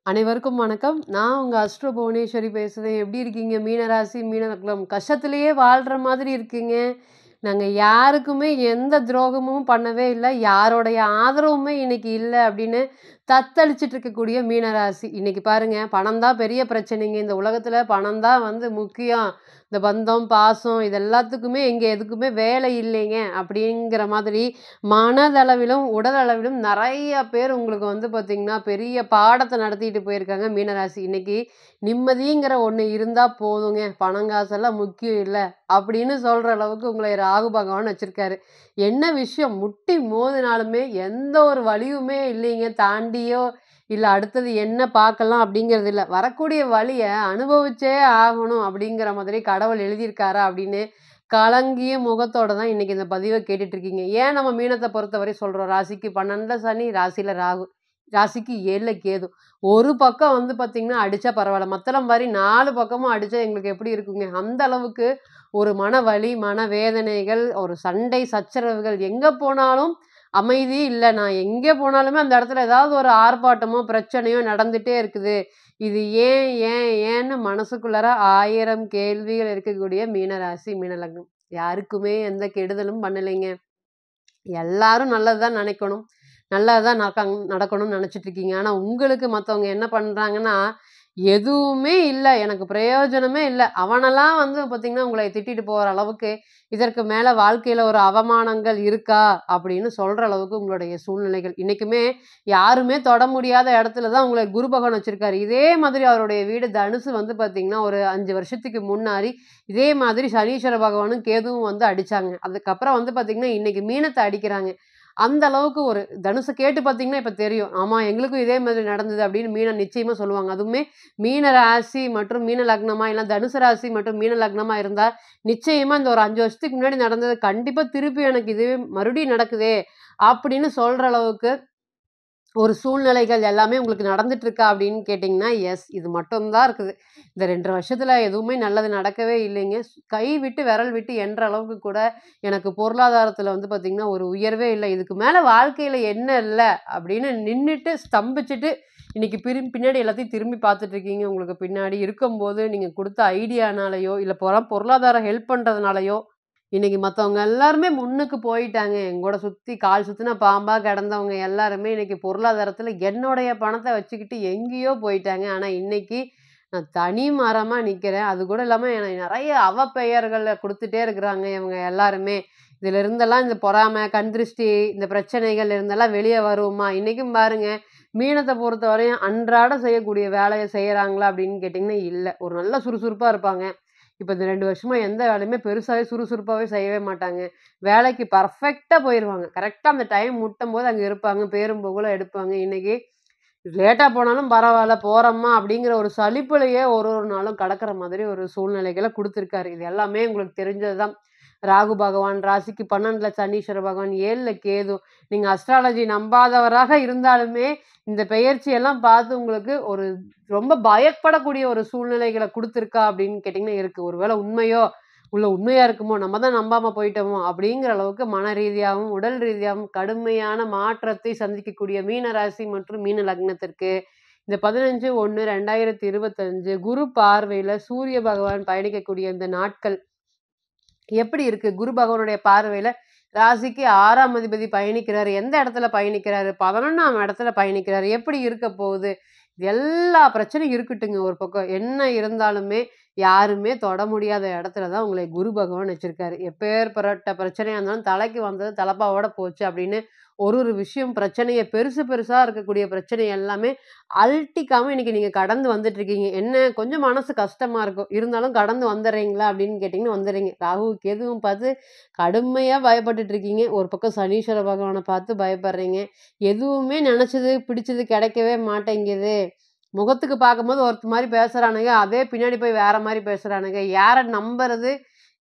அனைவருக்கும் வணக்கம். நான் உங்க அஸ்ட்ரோ புவனேஸ்வரி பேசுறேன். எப்படி இருக்கீங்க? மீனராசி, மீன லக்னம். கஷ்டத்திலேயே வாழ்ற மாதிரி இருக்கீங்க. நாங்க யாருக்குமே எந்த துரோகமும் பண்ணவே இல்ல. யாரோடைய ஆதரவுமே இன்னைக்கு இல்ல அப்படின்னு தத்தளிச்சுட்டு இருக்கக்கூடிய மீனராசி. இன்னைக்கு பாருங்க, பணம் தான் பெரிய பிரச்சனைங்க. இந்த உலகத்துல பணம் தான் முக்கியம். இந்த பந்தம், பாசம் இது எல்லாத்துக்குமே இங்க எதுக்குமே வேலை இல்லைங்க. அப்படிங்கிற மாதிரி மனதளவிலும், உடல் அளவிலும் நெறைய பேர் உங்களுக்கு பார்த்தீங்கன்னா, பெரிய பாடத்த நடத்திட்டு போயிருக்காங்க மீனராசி. இன்னைக்கு நிம்மதிங்கிற ஒண்ணு இருந்தா போதுங்க. பணம் காசெல்லாம் முக்கியம் இல்ல. அப்படின்னு சொல்ற அளவுக்கு உங்களை ராகு பகவான் வச்சிருக்காரு. என்ன விஷயம்? முட்டி மோதினாலுமே எந்த ஒரு வலியுமே இல்லைங்க. தாண்டியோ, இல்ல அடுத்தது என்ன பார்க்கலாம் அப்படிங்கிறது இல்ல. வரக்கூடிய வலிய அனுபவிச்சே ஆகணும் அப்படிங்கிற மாதிரி கடவுள் எழுதியிருக்காரா அப்படின்னு கலங்கிய முகத்தோட தான் இன்னைக்கு இந்த பதிவை கேட்டுட்டு இருக்கீங்க. ஏன் நம்ம மீனத்தை பொறுத்தவரை சொல்றோம்? ராசிக்கு 12ல சனி, ராசியில ராகு, ராசிக்கு 7ல கேது. ஒரு பக்கம் பார்த்தீங்கன்னா அடிச்சா பரவாயில்ல. மத்தளம் மாரி 4 பக்கமும் அடிச்சா எங்களுக்கு எப்படி இருக்குங்க? அந்த அளவுக்கு ஒரு மனவலி, மனவேதனைகள், ஒரு சண்டை, சச்சரவுகள் எங்க போனாலும் அமைதி இல்ல. நான் எங்கே போனாலுமே அந்த இடத்துல ஏதாவது ஒரு ஆர்ப்பாட்டமோ, பிரச்சனையோ நடந்துட்டே இருக்குது. இது ஏன், ஏன், ஏன்னு மனசுக்குள்ளார 1000 கேள்விகள் இருக்கக்கூடிய மீனராசி, மீன லக்னம். யாருக்குமே எந்த கெடுதலும் பண்ணலைங்க. எல்லாரும் நல்லது தான் நினைக்கணும். நல்லது தான் நடக்கணும்னு நினைச்சிட்டு இருக்கீங்க. ஆனா உங்களுக்கு மத்தவங்க என்ன பண்றாங்கன்னா, எதுவுமே இல்ல. எனக்கு பிரயோஜனமே இல்ல. அவனெல்லாம் பார்த்தீங்கன்னா, உங்களை திட்டிட்டு போற அளவுக்கு, இதற்கு மேல வாழ்க்கையில ஒரு அவமானங்கள் இருக்கா? அப்படின்னு சொல்ற அளவுக்கு உங்களுடைய சூழ்நிலைகள். இன்னைக்குமே யாருமே தொட முடியாத இடத்துல தான் உங்கள குரு பகவான் வச்சிருக்காரு. இதே மாதிரி அவருடைய வீடு தனுசு பார்த்தீங்கன்னா, ஒரு 5 வருஷத்துக்கு முன்னாடி இதே மாதிரி சனீஸ்வர பகவானும், கேதுவும் அடிச்சாங்க. அதுக்கப்புறம் பார்த்தீங்கன்னா, இன்னைக்கு மீனத்த அடிக்கிறாங்க. அந்த அளவுக்கு ஒரு தனுச கேட்டு பார்த்தீங்கன்னா, இப்ப தெரியும். ஆமா, எங்களுக்கும் இதே மாதிரி நடந்தது அப்படின்னு மீனம் நிச்சயமா சொல்லுவாங்க. அதுவுமே மீன ராசி மற்றும் மீன லக்னமா, இல்ல தனுசு ராசி மற்றும் மீன லக்னமா இருந்தா, நிச்சயமா இந்த ஒரு 5 வருஷத்துக்கு முன்னாடி நடந்தது கண்டிப்பா திருப்பி எனக்கு இது மறுபடியும் நடக்குதே! அப்படின்னு சொல்ற அளவுக்கு ஒரு சூழ்நிலைகள் எல்லாமே உங்களுக்கு நடந்துட்டு இருக்கா அப்படின்னு கேட்டிங்கன்னா, எஸ். இது மட்டும் தான் இருக்குது. இந்த 2 1/2 வருஷத்துல எதுவுமே நல்லது நடக்கவே இல்லைங்க. கை விட்டு விரல் விட்டு எண்ற அளவுக்கு கூட எனக்கு பொருளாதாரத்துல பார்த்தீங்கன்னா, ஒரு உயர்வே இல்ல. இதுக்கு மேல வாழ்க்கையில என்ன இல்ல அப்படின்னு நின்னுட்டு ஸ்தம்பிச்சுட்டு, இன்னைக்கு பின்னாடி எல்லாத்தையும் திரும்பி பார்த்துட்டு இருக்கீங்க. உங்களுக்கு பின்னாடி இருக்கும்போது நீங்க குடுத்த ஐடியானாலயோ, இல்ல பொருளாதாரம் ஹெல்ப் பண்றதுனாலயோ இன்னைக்கு மத்தவங்க எல்லாருமே முன்னுக்கு போயிட்டாங்க. எங்கூட சுத்தி கால் சுத்தின பாம்பா கிடந்தவங்க எல்லாருமே இன்னைக்கு பொருளாதாரத்துல என்னுடைய பணத்த வச்சுக்கிட்டு எங்கேயோ போயிட்டாங்க. ஆனா இன்னைக்கு நான் தனி மரமா நிக்கிறேன். அது கூட இல்லாம எனக்கு நெறைய அவப்பெயர்கள குடுத்துட்டே இருக்கிறாங்க இவங்க எல்லாருமே. இதுல இருந்தெல்லாம் இந்த பொறாம, கண் திருஷ்டி, இந்த பிரச்சனைகள் இருந்தெல்லாம் வெளிய வருவோமா? இன்னைக்கும் பாருங்க, மீனத்த பொறுத்தவரையும் அன்றாடம் செய்யக்கூடிய வேலைய செய்றாங்களா அப்படின்னு கேட்டீங்கன்னா, இல்ல. ஒரு நல்ல சுறுசுறுப்பா இருப்பாங்க. இப்ப இந்த 2 வருஷமா எந்த வேலையுமே பெருசாவே சுறுசுறுப்பாவே செய்யவே மாட்டாங்க. வேலைக்கு பர்ஃபெக்ட்டா போயிருவாங்க. கரெக்ட்டா அந்த டைம் முட்டும்போது அங்க இருப்பாங்க. பேரும் புகழும் எடுப்பாங்க. இன்னைக்கு லேட்டா போனாலும் பரவால்ல, போறோமா அப்படிங்கிற ஒரு சலிப்புலயே ஒரு ஒரு நாளும் கடக்கிற மாதிரி ஒரு சூழ்நிலைகள குடுத்துருக்காரு. இது எல்லாமே உங்களுக்கு தெரிஞ்சது தான். ராகு பகவான் ராசிக்கு 12ல சனீஸ்வர பகவான், 7ல கேது. நீங்க அஸ்ட்ராலஜி நம்பாதவராக இருந்தாலுமே, இந்த பெயர்ச்சி எல்லாம் பார்த்து உங்களுக்கு ஒரு ரொம்ப பயப்படக்கூடிய ஒரு சூழ்நிலைகள குடுத்துருக்கா அப்படின்னு கேட்டீங்கன்னா இருக்கு. ஒருவேள உண்மையோ, உண்மையா இருக்குமோ, நம்ம தான் நம்பாம போயிட்டோமோ அப்படிங்கிற அளவுக்கு மன ரீதியாவும், உடல் ரீதியாவும் கடுமையான மாற்றத்தை சந்திக்கக்கூடிய மீன ராசி மற்றும் மீன லக்னத்திற்கு இந்த 15/1/2025 குரு பார்வையில சூரிய பகவான் பயணிக்கக்கூடிய இந்த நாட்கள் எப்படி இருக்கு? குரு பகவானுடைய பார்வையில ராசிக்கு 6ஆம் அதிபதி பயணிக்கிறாரு. எந்த இடத்துல பயணிக்கிறாரு? 11ஆம் இடத்துல பயணிக்கிறாரு. எப்படி இருக்க போகுது? எல்லா பிரச்சனையும் இருக்கட்டுங்க ஒரு பக்கம். என்ன இருந்தாலுமே யாருமே தொட முடியாத இடத்துல தான் உங்களை குரு பகவான் வச்சிருக்காரு. எப்பேர்ப்பட்ட பிரச்சனையா இருந்தாலும் தலைக்கு வந்தது தலப்பாவோட போச்சு அப்படின்னு ஒரு ஒரு விஷயம் பிரச்சனைய பெருசு பெருசா இருக்கக்கூடிய பிரச்சனை எல்லாமே அழட்டிக்காம இன்னைக்கு நீங்க கடந்து வந்துட்டு இருக்கீங்க. என்ன கொஞ்சம் மனசு கஷ்டமா இருக்கும். இருந்தாலும் கடந்து வந்துர்றீங்களா அப்படின்னு கேட்டீங்கன்னா வந்துர்றீங்க. ராகு, கேதுவும் பார்த்து கடுமையா பயப்பட்டுட்டு இருக்கீங்க. ஒரு பக்கம் சனீஸ்வர பகவான பார்த்து பயப்படுறீங்க. எதுவுமே நெனச்சது, பிடிச்சது கிடைக்கவே மாட்டேங்குது. முகத்துக்கு பார்க்கும்போது மாரி பேசுறானுங்க. அதே பின்னாடி போய் வேற மாரி பேசுறானுங்க. யார நம்புறது,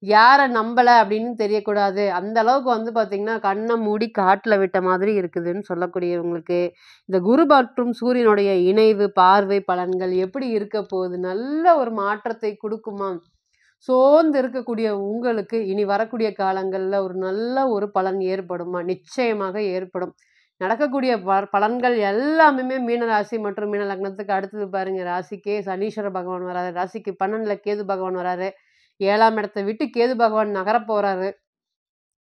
யார நம்பல அப்படின்னு தெரியக்கூடாது. அந்த அளவுக்கு பார்த்தீங்கன்னா, கண்ண மூடி காட்டுல விட்ட மாதிரி இருக்குதுன்னு சொல்லக்கூடியவங்களுக்கு, இந்த குரு மற்றும் சூரியனுடைய இணைவு, பார்வை பலன்கள் எப்படி இருக்க போகுது? நல்ல ஒரு மாற்றத்தை குடுக்குமா? சோர்ந்து இருக்கக்கூடிய உங்களுக்கு இனி வரக்கூடிய காலங்கள்ல ஒரு நல்ல ஒரு பலன் ஏற்படுமா? நிச்சயமாக ஏற்படும். நடக்கக்கூடிய பலன்கள் எல்லாமே மீன ராசி மற்றும் மீன லக்னத்துக்கு அடுத்தது பாருங்க. ராசிக்கே சனீஸ்வர பகவான் வராரு. ராசிக்கு 12ல கேது பகவான் வராரு. 7ஆம் இடத்தை விட்டு கேது பகவான் நகரப் போறாரு.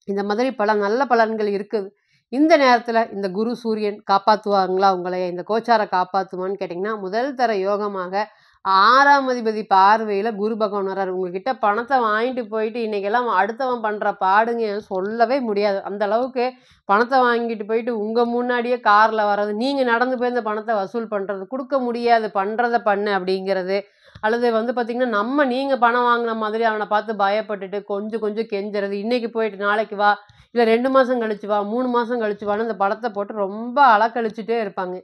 இந்த மாதிரி பல நல்ல பலன்கள் இருக்குது. இந்த நேரத்துல இந்த குரு, சூரியன் காப்பாத்துவாங்களா உங்கள? இந்த கோச்சார காப்பாத்துமான்னு கேட்டீங்கன்னா, முதல் தர யோகமாக 6ஆம் அதிபதி பார்வையில குரு பகவான் வராரு. உங்ககிட்ட பணத்த வாங்கிட்டு போயிட்டு இன்னைக்கெல்லாம் அடுத்தவன் பண்ற பாடுங்க சொல்லவே முடியாது. அந்த அளவுக்கு பணத்த வாங்கிட்டு போயிட்டு உங்க முன்னாடியே கார்ல வர்றது, நீங்க நடந்து போய் இந்த பணத்த வசூல் பண்றது, குடுக்க முடியாது பண்றத பண்ணு அப்படிங்கிறது. அல்லது வந்து பார்த்தீங்கன்னா, நீங்க பணம் வாங்குன மாதிரி அவன பார்த்து பயப்பட்டுட்டு கொஞ்சம் கொஞ்சம் கெஞ்சறது. இன்னைக்கு போயிட்டு நாளைக்கு வா, இல்ல 2 மாசம் கழிச்சு வா, 3 மாசம் கழிச்சு வான்னு இந்த பணத்த போட்டு ரொம்ப அலக்கழிச்சுட்டே இருப்பாங்க.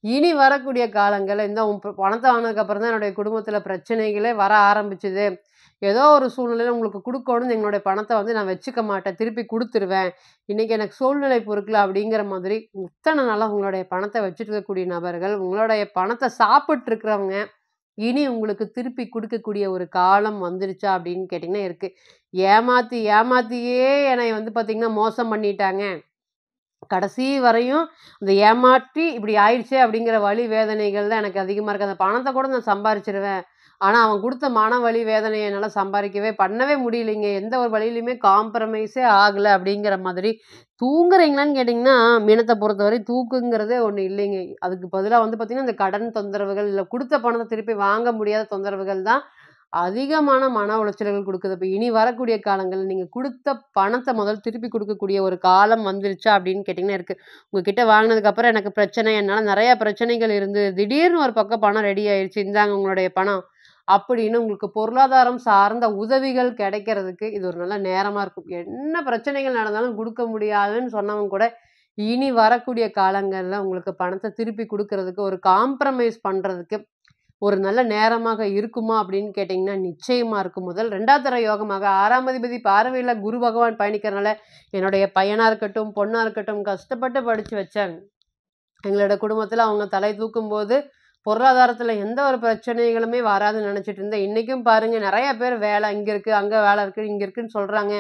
இனி வரக்கூடிய காலங்கள்ல இந்த பணத்த வாங்குனதுக்கப்புறம் தான் என்னுடைய குடும்பத்தில பிரச்சனைகளே வர ஆரம்பிச்சுது. ஏதோ ஒரு சூழ்நிலையில உங்களுக்கு குடுக்கணும்னு எங்களுடைய பணத்த வந்து நான் வச்சுக்க மாட்டேன். திருப்பி குடுத்துருவேன். இன்னைக்கு எனக்கு சூழ்நிலை பொறுக்கல அப்படிங்கிற மாதிரி இத்தன நாளா உங்களுடைய பணத்த வச்சுட்டு இருக்கக்கூடிய நபர்கள், உங்களுடைய பணத்த சாப்பிட்டு இருக்கிறவங்க, இனி உங்களுக்கு திருப்பி குடுக்கக்கூடிய ஒரு காலம் வந்துருச்சா அப்படின்னு கேட்டீங்கன்னா இருக்கு. ஏமாத்தி ஏமாத்தியே என்னைய வந்து பார்த்தீங்கன்னா மோசம் பண்ணிட்டாங்க. கடைசி வரையும் அந்த ஏமாற்றி இப்படி ஆயிடுச்சே அப்படிங்கிற வலி வேதனைகள் தான் எனக்கு அதிகமா இருக்கு. அந்த பணத்த கூட நான் சம்பாரிச்சுருவேன். ஆனா, அவன் குடுத்த மன வலி வேதனைய என்னால பண்ணவே முடியலைங்க. எந்த ஒரு வழியிலயுமே காம்ப்ரமைஸே ஆகல அப்படிங்கிற மாதிரி. தூங்குறீங்களான்னு கேட்டீங்கன்னா, மீனத்த பொறுத்தவரை தூக்கங்கிறதே ஒண்ணு இல்லைங்க. அதுக்கு பதிலா வந்து பார்த்தீங்கன்னா, இந்த கடன் தொந்தரவுகள், இல்ல குடுத்த பணத்த திருப்பி வாங்க முடியாத தொந்தரவுகள் தான் அதிகமான மன உளைச்சல்கள் குடுக்குது. இப்ப இனி வரக்கூடிய காலங்கள்ல நீங்க குடுத்த பணத்த முதல் திருப்பி குடுக்கக்கூடிய ஒரு காலம் வந்துருச்சா அப்படின்னு கேட்டீங்கன்னா இருக்கு. உங்ககிட்ட வாங்குனதுக்கு அப்புறம் எனக்கு பிரச்சனை, என்னால நெறைய பிரச்சனைகள் இருந்தது. திடீர்னு ஒரு பக்கம் பணம் ரெடி ஆயிருச்சு. இந்தாங்க உங்களுடைய பணம். அப்படின்னு உங்களுக்கு பொருளாதாரம் சார்ந்த உதவிகள் கிடைக்கிறதுக்கு இது ஒரு நல்ல நேரமா இருக்கும். என்ன பிரச்சனைகள் நடந்தாலும் குடுக்க முடியாதுன்னு சொன்னவங்க கூட, இனி வரக்கூடிய காலங்கள்ல உங்களுக்கு பணத்த திருப்பி குடுக்குறதுக்கு, ஒரு காம்ப்ரமைஸ் பண்றதுக்கு ஒரு நல்ல நேரமாக இருக்குமா அப்படின்னு கேட்டீங்கன்னா, நிச்சயமா இருக்கும். 2வது தர யோகமாக 6ஆம் அதிபதி பார்வையில குரு பகவான் பயணிக்கிறனால, என்னுடைய பையனா இருக்கட்டும், பொண்ணா இருக்கட்டும் கஷ்டப்பட்டு படிச்சு வச்சேன். எங்களோட குடும்பத்துல அவங்க தலை தூக்கும்போது, பொருளாதாரத்துல எந்த ஒரு பிரச்சனைகளுமே வராதுன்னு நெனச்சுட்டு இருந்தேன். இன்னைக்கும் பாருங்க நெறைய பேர் வேலை இங்க இருக்கு, அங்க வேலை இருக்கு, இங்க இருக்குன்னு சொல்றாங்க.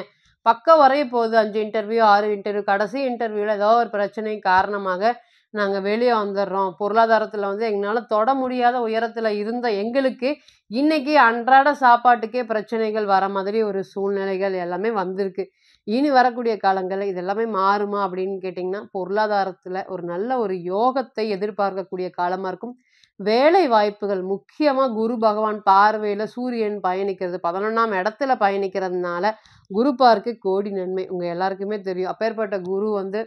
பக்கம் வரைய போகுது 5 இன்டர்வியூ, 6 இன்டர்வியூ. கடைசி இன்டர்வியூல ஏதோ ஒரு பிரச்சனை காரணமாக நாங்க வெளிய வந்துர்றோம். பொருளாதாரத்துல வந்து எங்கனால தொட முடியாத உயரத்துல இருந்த எங்களுக்கு, இன்னைக்கு அன்றாட சாப்பாட்டுக்கே பிரச்சனைகள் வர மாதிரி ஒரு சூழ்நிலைகள் எல்லாமே வந்திருக்கு. இனி வரக்கூடிய காலங்கள்ல இது எல்லாமே மாறுமா அப்படின்னு கேட்டீங்கன்னா, பொருளாதாரத்துல ஒரு நல்ல ஒரு யோகத்தை எதிர்பார்க்கக்கூடிய காலமா இருக்கும். வேலை வாய்ப்புகள் முக்கியமா குரு பகவான் பார்வையில சூரியன் பயணிக்கிறது 11ஆம் இடத்துல பயணிக்கிறதுனால, குரு பார்க்க கோடி நன்மை. உங்க எல்லாருக்குமே தெரியும். அப்பேற்பட்ட குரு வந்து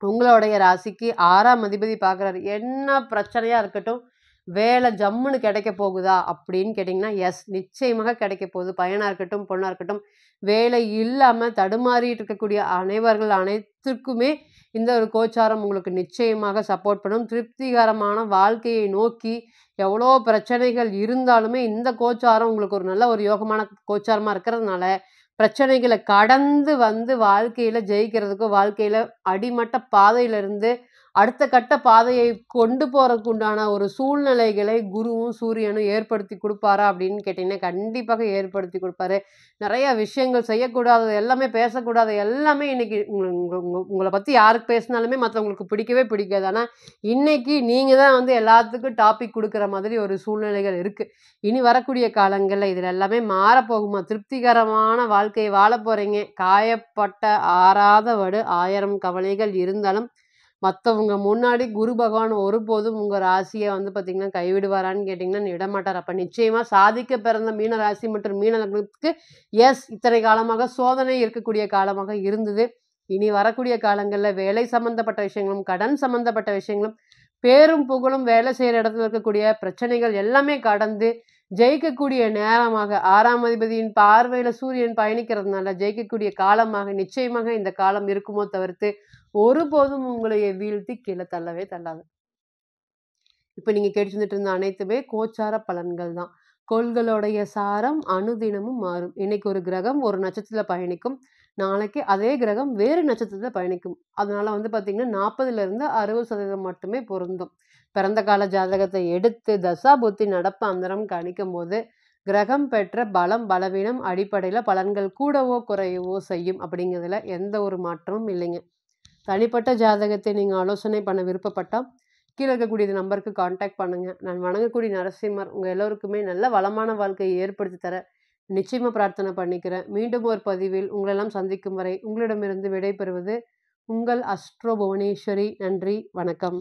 உங்களுடைய ராசிக்கு 6ஆம் அதிபதி பார்க்குறாரு. என்ன பிரச்சனையா இருக்கட்டும், வேலை ஜம்முன்னு கிடைக்க போகுதா? அப்படின்னு கேட்டீங்கன்னா, எஸ் நிச்சயமாக கிடைக்க போகுது. பையனா இருக்கட்டும், பொண்ணா இருக்கட்டும். வேலை இல்லாம தடுமாறிட்டு இருக்கக்கூடிய அனைவர்கள் அனைத்திற்குமே இந்த ஒரு கோச்சாரம் உங்களுக்கு நிச்சயமாக சப்போர்ட் பண்ணும். திருப்திகரமான வாழ்க்கையை நோக்கி எவ்வளோ பிரச்சனைகள் இருந்தாலுமே, இந்த கோச்சாரம் உங்களுக்கு ஒரு நல்ல ஒரு யோகமான கோச்சாரமா இருக்கிறதுனால, பிரச்சனைகள கடந்து வந்து வாழ்க்கையில ஜெயிக்கிறதுக்கும், வாழ்க்கையில அடிமட்ட பாதையிலிருந்து அடுத்த கட்ட பாதையை கொண்டு போறதுக்கு உண்டான ஒரு சூழ்நிலைகளை குருவும், சூரியனும் ஏற்படுத்தி குடுப்பாரா அப்படின்னு கேட்டீங்கன்னா, கண்டிப்பாக ஏற்படுத்தி குடுப்பாரு. நெறைய விஷயங்கள் செய்யக்கூடாதது எல்லாமே, பேசக்கூடாதது எல்லாமே இன்னைக்கு உங்கள பத்தி யாருக்கு பேசினாலுமே மத்தவங்களுக்கு பிடிக்கவே பிடிக்காது. ஆனா, இன்னைக்கு நீங்க தான் வந்து எல்லாத்துக்கும் டாபிக் குடுக்குற மாதிரி ஒரு சூழ்நிலைகள் இருக்கு. இனி வரக்கூடிய காலங்கள்ல இதுல எல்லாமே மாறப்போகுமா? திருப்திகரமான வாழ்க்கைய வாழப் போறீங்க. காயப்பட்ட ஆறாத வடு 1000 கவலைகள் இருந்தாலும், மத்தவங்க முன்னாடி குரு பகவான் ஒருபோதும் உங்க ராசிய வந்து பார்த்தீங்கன்னா, கைவிடுவாரான்னு கேட்டீங்கன்னா, விடமாட்டார். அப்ப நிச்சயமா சாதிக்க பிறந்த மீன ராசி மற்றும் மீன லக்னத்துக்கு இத்தனை காலமாக சோதனை இருக்கக்கூடிய காலமாக இருந்தது. இனி வரக்கூடிய காலங்கள்ல வேலை சம்பந்தப்பட்ட விஷயங்களும், கடன் சம்பந்தப்பட்ட விஷயங்களும், பேரும் புகழும் வேலை செய்ற இடத்துல இருக்கக்கூடிய பிரச்சனைகள் எல்லாமே கடந்து ஜெயிக்கக்கூடிய நேரமாக 6ஆம் அதிபதியின் பார்வையில சூரியன் பயணிக்கிறதுனால ஜெயிக்கக்கூடிய காலமாக நிச்சயமாக இந்த காலம் இருக்குமோ தவிர்த்து, ஒருபோதும் உங்களை வீழ்த்தி கீழ தள்ளவே தள்ளாது. இப்ப நீங்க கேட்டுட்டு இருந்த அனைத்துமே கோச்சார பலன்கள் தான். கோள்களுடைய சாரம் அனுதினமும் மாறும். இன்னைக்கு ஒரு கிரகம் ஒரு நட்சத்திரத்துல பயணிக்கும். நாளைக்கு அதே கிரகம் வேறு நட்சத்திரத்துல பயணிக்கும். அதனால வந்து பார்த்தீங்கன்னா, 40லிருந்து 60% மட்டுமே பொருந்தும். பிறந்த கால ஜாதகத்தை எடுத்து தசா புத்தி நடப்பு அந்தரம் கணிக்கும்போது, கிரகம் பெற்ற பலம், பலவீனம் அடிப்படையில பலன்கள் கூடவோ, குறையவோ செய்யும் அப்படிங்கிறதுல எந்த ஒரு மாற்றமும் இல்லைங்க. தனிப்பட்ட ஜாதகத்தை நீங்கள் ஆலோசனை பண்ண விருப்பப்பட்டால் கீழே இருக்கக்கூடிய இந்த நம்பருக்கு காண்டாக்ட் பண்ணுங்கள். நான் வணங்கக்கூடிய நரசிம்மர் உங்கள் எல்லோருக்குமே நல்ல வளமான வாழ்க்கையை ஏற்படுத்தி தர நிச்சயமாக பிரார்த்தனை பண்ணிக்கிறேன். மீண்டும் ஒரு பதிவில் உங்களெல்லாம் சந்திக்கும் வரை உங்களிடமிருந்து விடைபெறுவது உங்கள் அஸ்ட்ரோ புவனேஸ்வரி. நன்றி, வணக்கம்.